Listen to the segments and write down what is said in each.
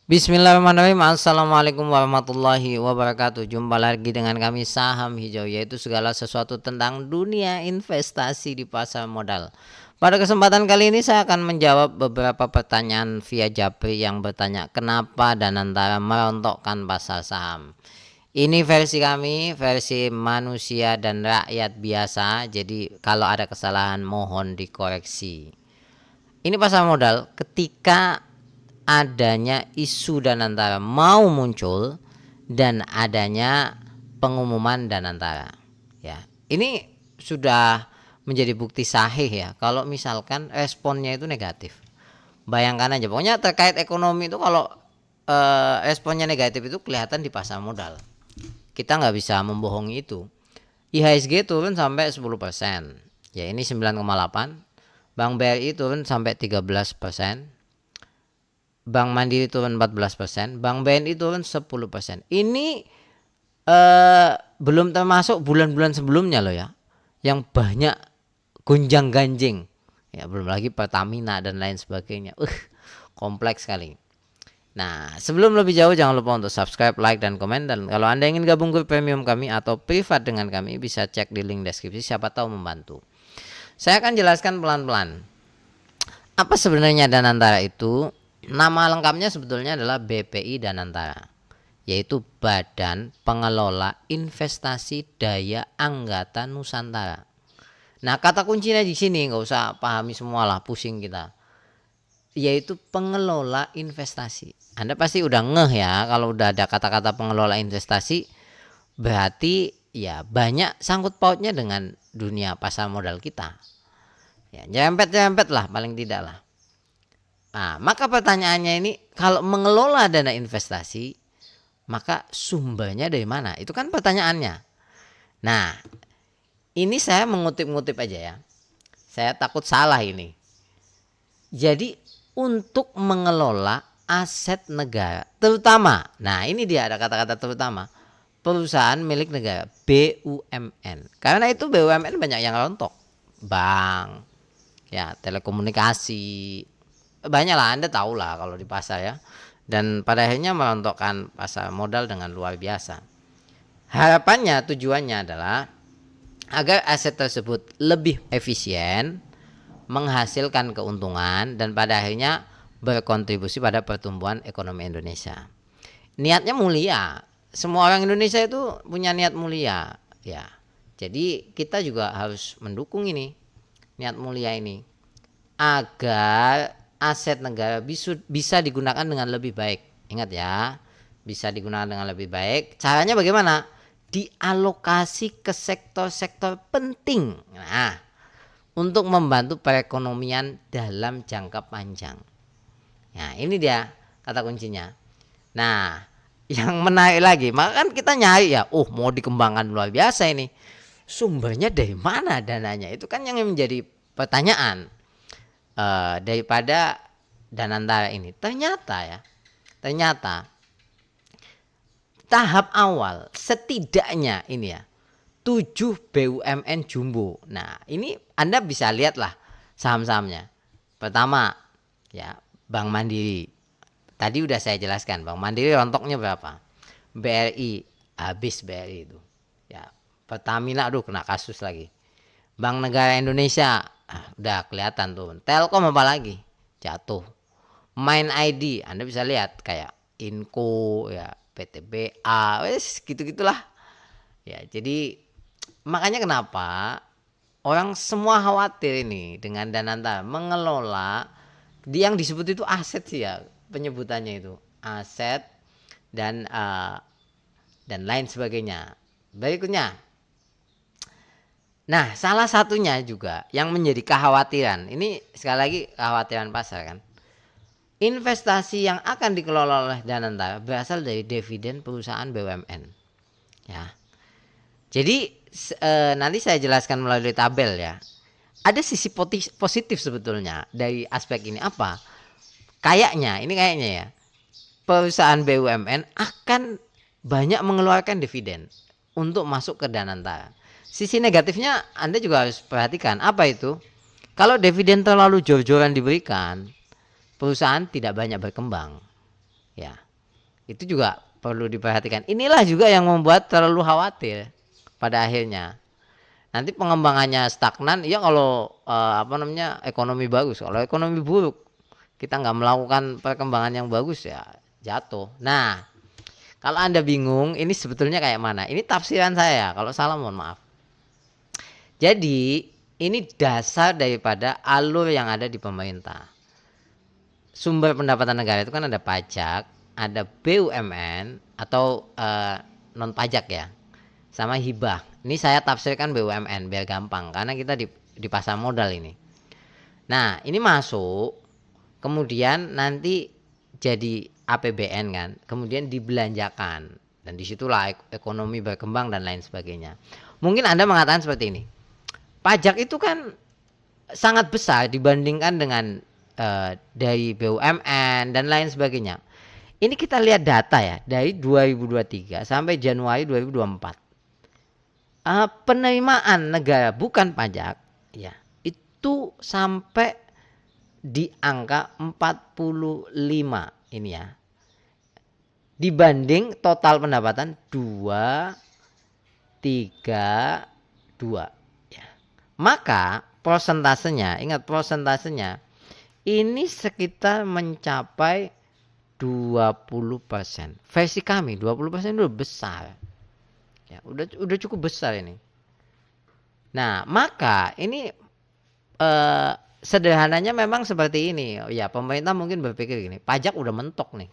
Bismillahirrahmanirrahim. Assalamualaikum warahmatullahi wabarakatuh. Jumpa lagi dengan kami Saham Hijau, yaitu segala sesuatu tentang dunia investasi di pasar modal. Pada kesempatan kali ini saya akan menjawab beberapa pertanyaan via Japri yang bertanya kenapa Danantara merontokkan pasar saham. Ini versi kami, versi manusia dan rakyat biasa. Jadi kalau ada kesalahan mohon dikoreksi. Ini pasar modal ketika adanya isu Danantara mau muncul dan adanya pengumuman Danantara. Ya, ini sudah menjadi bukti sahih ya. Kalau misalkan responnya itu negatif, bayangkan aja. Pokoknya terkait ekonomi itu kalau responnya negatif itu kelihatan di pasar modal. Kita nggak bisa membohongi itu. IHSG turun sampai 10%. Ya ini 9,8. Bank BRI turun sampai 13%. Bank Mandiri turun 14%, Bank BNI turun 10%. Ini belum termasuk bulan-bulan sebelumnya loh ya, yang banyak gonjang-ganjing. Ya belum lagi Pertamina dan lain sebagainya. Kompleks sekali. Nah, sebelum lebih jauh jangan lupa untuk subscribe, like, dan komen. Dan kalau Anda ingin gabung ke premium kami atau privat dengan kami, bisa cek di link deskripsi, siapa tahu membantu. Saya akan jelaskan pelan-pelan. Apa sebenarnya Danantara itu? Nama lengkapnya sebetulnya adalah BPI Danantara, yaitu Badan Pengelola Investasi Daya Anggata Nusantara. Nah, kata kuncinya di sini nggak usah pahami semua lah, pusing kita. Yaitu pengelola investasi. Anda pasti udah ngeh ya kalau udah ada kata-kata pengelola investasi, berarti ya banyak sangkut pautnya dengan dunia pasar modal kita. Ya, nyerempet-nyerempet lah paling tidak lah. Nah, maka pertanyaannya ini, kalau mengelola dana investasi, maka sumbernya dari mana? Itu kan pertanyaannya. Nah, ini saya mengutip-ngutip aja ya. Saya takut salah ini. Jadi, untuk mengelola aset negara, terutama, nah ini dia ada kata-kata terutama, perusahaan milik negara, BUMN. Karena itu BUMN banyak yang rontok. Bank, ya telekomunikasi, banyak lah, Anda tahu lah kalau di pasar ya. Dan pada akhirnya merontokkan pasar modal dengan luar biasa. Harapannya, tujuannya adalah agar aset tersebut lebih efisien, menghasilkan keuntungan, dan pada akhirnya berkontribusi pada pertumbuhan ekonomi Indonesia. Niatnya mulia. Semua orang Indonesia itu punya niat mulia ya. Jadi kita juga harus mendukung ini, niat mulia ini, agar aset negara bisa digunakan dengan lebih baik. Ingat ya, bisa digunakan dengan lebih baik. Caranya bagaimana? Dialokasi ke sektor-sektor penting. Nah, untuk membantu perekonomian dalam jangka panjang. Nah, ini dia kata kuncinya. Nah, yang menarik lagi, maka kan kita nyari ya, mau dikembangkan luar biasa ini. Sumbernya dari mana dananya? Itu kan yang menjadi pertanyaan. Daripada Danantara ini. Ternyata tahap awal setidaknya ini ya 7 BUMN jumbo. Nah, ini Anda bisa lihatlah saham-sahamnya. Pertama, ya, Bank Mandiri. Tadi udah saya jelaskan, Bank Mandiri rontoknya berapa? BRI, habis BRI itu. Ya, Pertamina aduh kena kasus lagi. Bank Negara Indonesia, udah kelihatan tuh. Telkom apa lagi? Jatuh. Main ID, Anda bisa lihat kayak Inco, ya, PTBA, wes gitu-gitulah. Ya, jadi makanya kenapa orang semua khawatir ini dengan Danantara mengelola yang disebut itu aset sih ya, penyebutannya itu aset dan lain sebagainya. Berikutnya, nah salah satunya juga yang menjadi kekhawatiran, ini sekali lagi kekhawatiran pasar kan, investasi yang akan dikelola oleh Danantara berasal dari dividen perusahaan BUMN ya. Jadi nanti saya jelaskan melalui tabel ya. Ada sisi positif sebetulnya dari aspek ini apa? Kayaknya ya, perusahaan BUMN akan banyak mengeluarkan dividen untuk masuk ke Danantara. Sisi negatifnya Anda juga harus perhatikan, apa itu? Kalau dividen terlalu jor-joran diberikan, perusahaan tidak banyak berkembang Ya, itu juga perlu diperhatikan. Inilah juga yang membuat terlalu khawatir pada akhirnya. Nanti pengembangannya stagnan, ya kalau ekonomi bagus. Kalau ekonomi buruk, kita nggak melakukan perkembangan yang bagus ya jatuh. Nah, kalau Anda bingung, ini sebetulnya kayak mana? Ini tafsiran saya. Kalau salah mohon maaf. Jadi, ini dasar daripada alur yang ada di pemerintah. Sumber pendapatan negara itu kan ada pajak, ada BUMN atau non pajak ya, sama hibah. Ini saya tafsirkan BUMN biar gampang karena kita di pasar modal ini. Nah, ini masuk, kemudian nanti jadi APBN kan, kemudian dibelanjakan dan disitulah ekonomi berkembang dan lain sebagainya. Mungkin Anda mengatakan seperti ini, pajak itu kan sangat besar dibandingkan dengan dari BUMN dan lain sebagainya. Ini kita lihat data ya dari 2023 sampai Januari 2024. Penerimaan negara bukan pajak ya itu sampai di angka 45 ini ya. Dibanding total pendapatan 232 ya. Maka prosentasenya, ingat prosentasenya ini sekitar mencapai 20%. Versi kami 20% itu besar. Ya, udah cukup besar ini. Nah, maka ini sederhananya memang seperti ini. Ya, pemerintah mungkin berpikir gini, pajak udah mentok nih.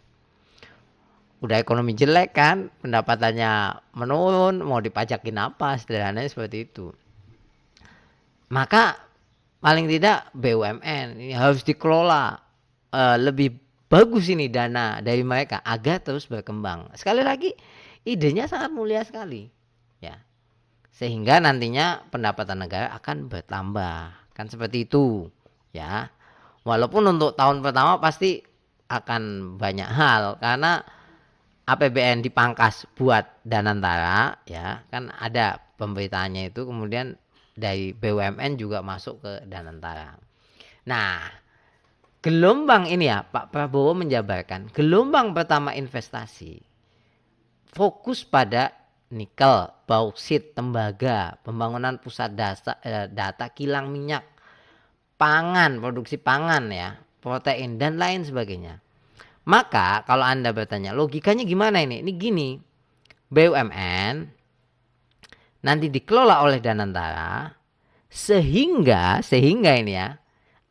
Udah ekonomi jelek kan, pendapatannya menurun, mau dipajakin apa? Sederhananya seperti itu. Maka paling tidak BUMN ini harus dikelola lebih bagus ini dana dari mereka agar terus berkembang. Sekali lagi idenya sangat mulia sekali ya, sehingga nantinya pendapatan negara akan bertambah kan seperti itu ya. Walaupun untuk tahun pertama pasti akan banyak hal karena APBN dipangkas buat Danantara ya kan, ada pemberitaannya itu, kemudian dari BUMN juga masuk ke Danantara. Nah, gelombang ini ya Pak Prabowo menjabarkan gelombang pertama investasi fokus pada nikel, bauksit, tembaga, pembangunan pusat data, kilang minyak, pangan, produksi pangan ya, protein dan lain sebagainya. Maka kalau Anda bertanya logikanya gimana ini? Ini gini, BUMN nanti dikelola oleh Danantara sehingga ini ya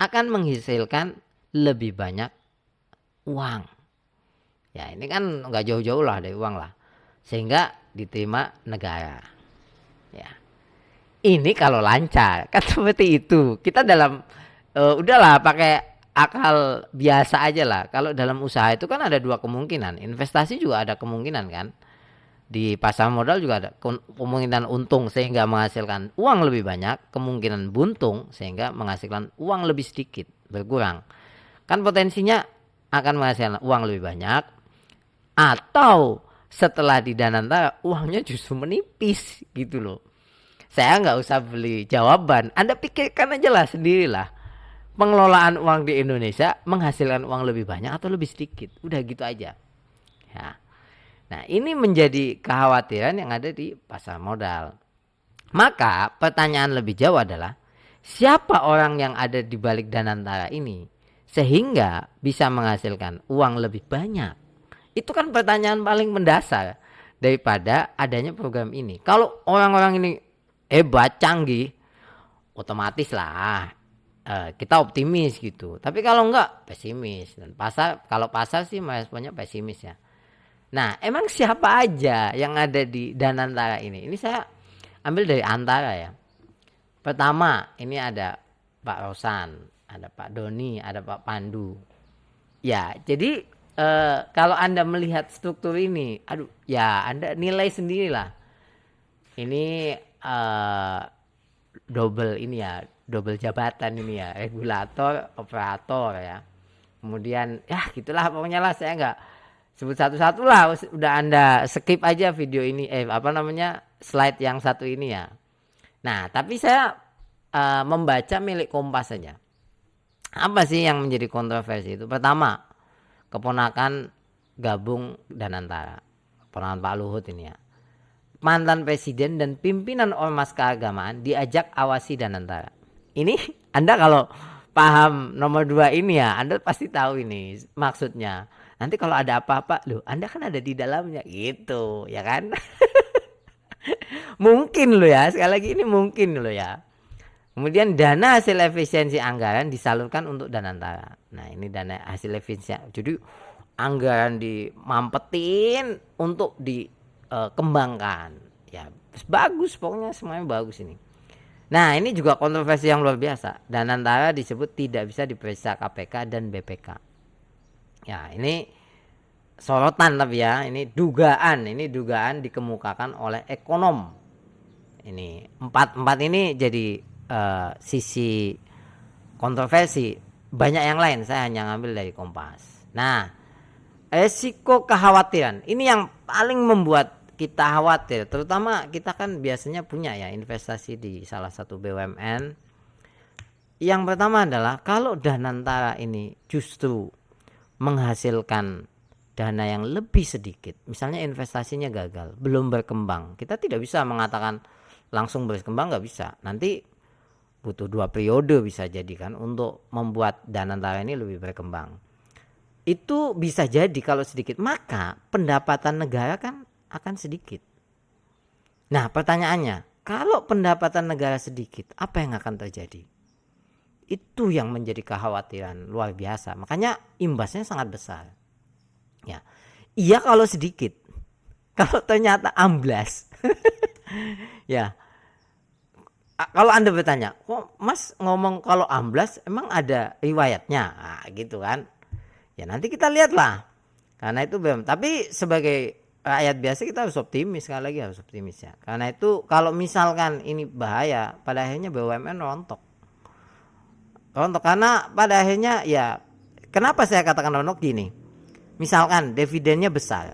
akan menghasilkan lebih banyak uang. Ya ini kan nggak jauh-jauh lah dari uang lah, sehingga diterima negara. Ya ini kalau lancar kan seperti itu. Kita dalam udahlah pakai akal biasa aja lah. Kalau dalam usaha itu kan ada dua kemungkinan. Investasi juga ada kemungkinan kan. Di pasar modal juga ada kemungkinan untung sehingga menghasilkan uang lebih banyak. Kemungkinan buntung sehingga menghasilkan uang lebih sedikit, berkurang. Kan potensinya akan menghasilkan uang lebih banyak. Atau setelah di Danantara uangnya justru menipis gitu loh. Saya nggak usah beli jawaban. Anda pikirkan aja lah sendirilah. Pengelolaan uang di Indonesia menghasilkan uang lebih banyak atau lebih sedikit, udah gitu aja ya. Nah ini menjadi kekhawatiran yang ada di pasar modal. Maka pertanyaan lebih jauh adalah siapa orang yang ada di balik Danantara ini sehingga bisa menghasilkan uang lebih banyak. Itu kan pertanyaan paling mendasar daripada adanya program ini. Kalau orang-orang ini hebat, canggih, otomatis lah kita optimis gitu. Tapi kalau enggak pesimis. Dan kalau pasar sih responnya pesimis ya. Nah, emang siapa aja yang ada di Danantara ini? Ini saya ambil dari Antara ya. Pertama, ini ada Pak Rosan, ada Pak Doni, ada Pak Pandu. Ya, jadi kalau Anda melihat struktur ini, aduh, ya Anda nilai sendirilah. Ini double ini ya, double jabatan ini ya, regulator, operator ya. Kemudian ya gitulah pokoknya lah, saya nggak sebut satu-satu lah, udah Anda skip aja video ini slide yang satu ini ya. Nah tapi saya membaca milik Kompas saja. Apa sih yang menjadi kontroversi itu? Pertama, keponakan gabung Danantara. Peran Pak Luhut ini ya. Mantan presiden dan pimpinan ormas keagamaan diajak awasi Danantara. Ini Anda kalau paham nomor 2 ini ya, Anda pasti tahu ini maksudnya. Nanti kalau ada apa-apa, loh Anda kan ada di dalamnya gitu, ya kan? Mungkin loh ya, sekali lagi ini mungkin loh ya. Kemudian dana hasil efisiensi anggaran disalurkan untuk Danantara. Nah ini dana hasil efisiensi. Jadi anggaran dimampetin untuk dikembangkan. Ya bagus, pokoknya semuanya bagus ini. Nah ini juga kontroversi yang luar biasa. Danantara disebut tidak bisa diperiksa KPK dan BPK. Ya ini sorotan tapi ya, ini dugaan dikemukakan oleh ekonom. Ini empat ini jadi sisi kontroversi. Banyak yang lain, saya hanya ngambil dari Kompas. Nah, resiko kekhawatiran ini yang paling membuat kita khawatir, terutama kita kan biasanya punya ya investasi di salah satu BUMN. Yang pertama adalah kalau Danantara ini justru menghasilkan dana yang lebih sedikit, misalnya investasinya gagal, belum berkembang, kita tidak bisa mengatakan langsung berkembang, nggak bisa. Nanti butuh 2 periode bisa jadi kan untuk membuat Danantara ini lebih berkembang. Itu bisa jadi kalau sedikit, maka pendapatan negara kan akan sedikit. Nah pertanyaannya, kalau pendapatan negara sedikit, apa yang akan terjadi? Itu yang menjadi kekhawatiran luar biasa. Makanya imbasnya sangat besar. Ya, iya kalau sedikit. Kalau ternyata amblas, ya. Kalau Anda bertanya, kok Mas ngomong kalau amblas emang ada riwayatnya? Nah, gitu kan. Ya nanti kita lihatlah. Karena itu belum. Tapi sebagai rakyat biasa kita harus optimis, sekali lagi harus optimis ya. Karena itu kalau misalkan ini bahaya, pada akhirnya BUMN rontok. Karena pada akhirnya ya, kenapa saya katakan rontok gini? Misalkan dividennya besar,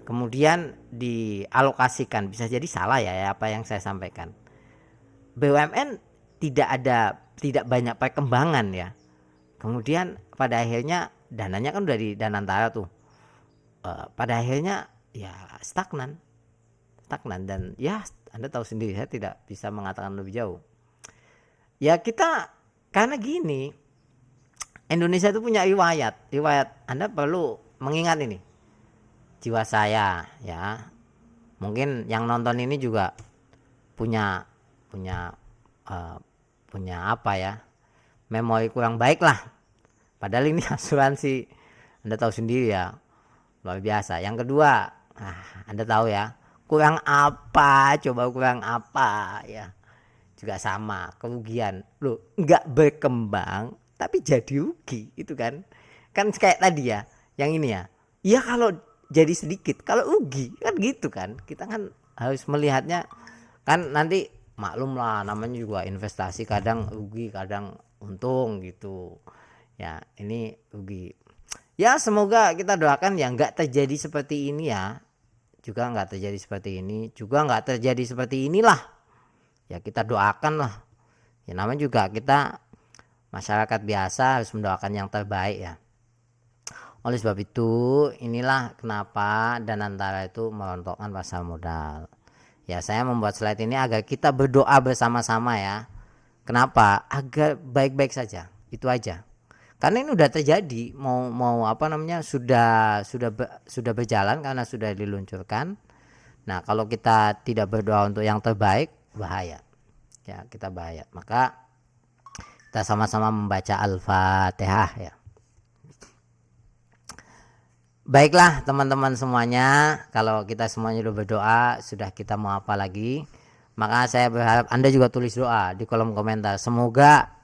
kemudian dialokasikan, bisa jadi salah ya apa yang saya sampaikan. BUMN tidak banyak perkembangan ya. Kemudian pada akhirnya dananya kan udah di Danantara tuh. Pada akhirnya ya stagnan dan ya Anda tahu sendiri, saya tidak bisa mengatakan lebih jauh. Ya kita karena gini, Indonesia itu punya riwayat. Anda perlu mengingat ini. Jiwa saya ya. Mungkin yang nonton ini juga punya apa ya, memori kurang baik lah. Padahal ini asuransi, Anda tahu sendiri ya, luar biasa. Yang kedua, Anda tahu ya, kurang apa, coba kurang apa ya, juga sama kerugian. Loh, nggak berkembang tapi jadi rugi, itu kan kayak tadi ya, yang ini ya. Iya kalau jadi sedikit, kalau rugi kan gitu kan. Kita kan harus melihatnya kan, nanti maklum lah namanya juga investasi, kadang rugi kadang untung gitu ya. Ini rugi ya, semoga kita doakan ya nggak terjadi seperti ini ya, juga nggak terjadi seperti ini, juga nggak terjadi seperti inilah ya, kita doakan lah ya, namanya juga kita masyarakat biasa harus mendoakan yang terbaik ya. Oleh sebab itu inilah kenapa Danantara itu merontokkan pasar modal. Ya saya membuat slide ini agar kita berdoa bersama-sama ya. Kenapa? Agar baik-baik saja. Itu aja. Karena ini udah terjadi, mau apa namanya, sudah berjalan karena sudah diluncurkan. Nah, kalau kita tidak berdoa untuk yang terbaik, bahaya. Ya, kita bahaya. Maka kita sama-sama membaca Al-Fatihah ya. Baiklah teman-teman semuanya, kalau kita semuanya sudah berdoa, sudah kita mau apa lagi? Maka saya berharap Anda juga tulis doa di kolom komentar. Semoga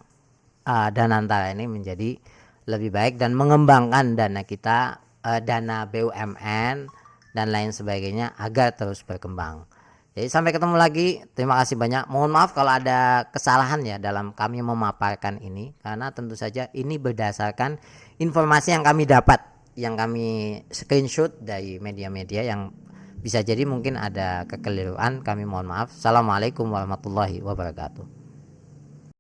Danantara ini menjadi lebih baik dan mengembangkan dana kita, dana BUMN dan lain sebagainya agar terus berkembang. Jadi sampai ketemu lagi. Terima kasih banyak. Mohon maaf kalau ada kesalahan ya dalam kami memaparkan ini, karena tentu saja ini berdasarkan informasi yang kami dapat, yang kami screenshot dari media-media, yang bisa jadi mungkin ada kekeliruan, kami mohon maaf. Assalamualaikum warahmatullahi wabarakatuh.